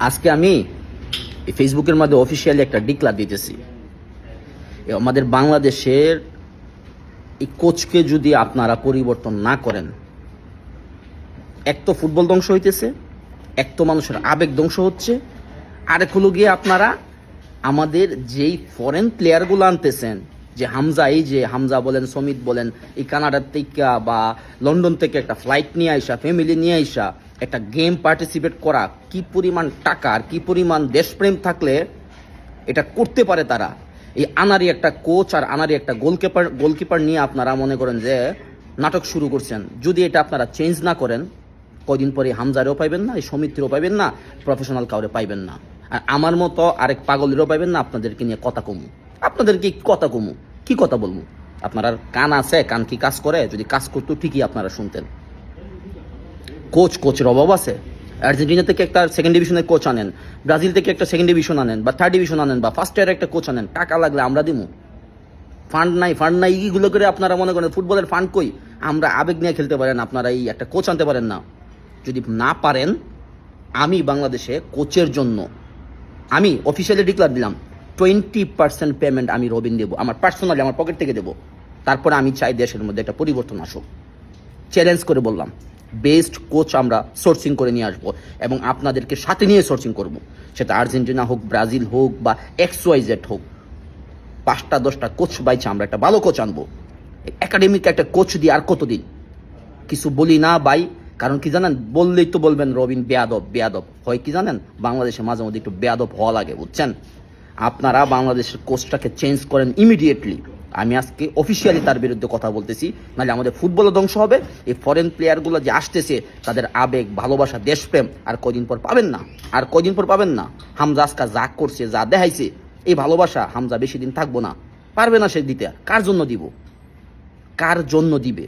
আজকে আমি ফেসবুকের মধ্যে অফিসিয়ালি একটা ডিক্লার দিতেছি। আমাদের বাংলাদেশের এই কোচকে যদি আপনারা পরিবর্তন না করেন, এক তো ফুটবল ধ্বংস হইতেছে, এক তো মানুষের আবেগ ধ্বংস হচ্ছে, আরেক হলো গিয়ে আপনারা আমাদের যেই ফরেন প্লেয়ারগুলো আনতেছেন, যে হামজা, এই যে হামজা বলেন, সমিত বলেন, এই কানাডার থেকে বা লন্ডন থেকে একটা ফ্লাইট নিয়ে আইসা, ফ্যামিলি নিয়ে আইসা একটা গেম পার্টিসিপেট করা, কি পরিমাণ টাকা আর কি পরিমাণ দেশপ্রেম থাকলে এটা করতে পারে তারা। এই আনারি একটা কোচ আর আনারি একটা গোলকিপার নিয়ে আপনারা মনে করেন যে নাটক শুরু করছেন। যদি এটা আপনারা চেঞ্জ না করেন, কয়দিন পরে হামজারেও পাইবেন না, এই সমিতিরও পাইবেন না, প্রফেশনাল কাউরে পাইবেন না, আর আমার মতো আরেক পাগলেরও পাইবেন না। আপনাদেরকে নিয়ে কথা কমু, আপনাদেরকে কথা কমু, কি কথা বলবো? আপনার কান আছে? কান কি কাজ করে? যদি কাজ করতো ঠিকই আপনারা শুনতেন। কোচের অভাব আছে। আর্জেন্টিনা থেকে একটা সেকেন্ড ডিভিশনের কোচ আনেন, ব্রাজিল থেকে একটা সেকেন্ড ডিভিশন আনেন বা থার্ড ডিভিশন আনেন বা ফার্স্ট ইয়ার একটা কোচ আনেন, টাকা লাগলে আমরা দিমু। ফান্ড নাই এইগুলো করে আপনারা মনে করেন ফুটবলের ফান্ড কই? আমরা আবেগ নিয়ে খেলতে পারেন, আপনারা এই একটা কোচ আনতে পারেন না। যদি না পারেন, আমি বাংলাদেশে কোচের জন্য আমি অফিসিয়ালি ডিক্লার দিলাম 20% পেমেন্ট আমি রবিন দেবো, আমার পার্সোনালি, আমার পকেট থেকে দেবো। তারপরে আমি চাই দেশের মধ্যে একটা পরিবর্তন আসুক। চ্যালেঞ্জ করে বললাম, বেস্ট কোচ আমরা সোর্সিং করে নিয়ে আসবো এবং আপনাদেরকে সাথে নিয়ে সোর্সিং করব। সেটা আর্জেন্টিনা হোক, ব্রাজিল হোক বা XYZ হোক, 5টা-10টা কোচ বাইছে আমরা একটা ভালো কোচ আনবো। একাডেমিক একটা কোচ দিয়ে আর কতদিন কিছু বলি না ভাই। কারণ কি জানেন, বললেই তো বলবেন রবিন বেয়াদব হয়। কি জানেন, বাংলাদেশে মাঝে মধ্যে একটু বেয়াদব হওয়া লাগে, বুঝছেন? আপনারা বাংলাদেশের কোচটাকে চেঞ্জ করেন ইমিডিয়েটলি। আমি আজকে অফিসিয়ালি তার বিরুদ্ধে কথা বলতেছি, নাহলে আমাদের ফুটবলও ধ্বংস হবে। এই ফরেন প্লেয়ারগুলো যে আসতেছে, তাদের আবেগ, ভালোবাসা, দেশপ্রেম আর কয়দিন পর পাবেন না। হামজা আজকা যা করছে, যা দেখাইছে, এই ভালোবাসা হামজা বেশি দিন থাকবো না, পারবে না সে দিতে। কার জন্য দিবে?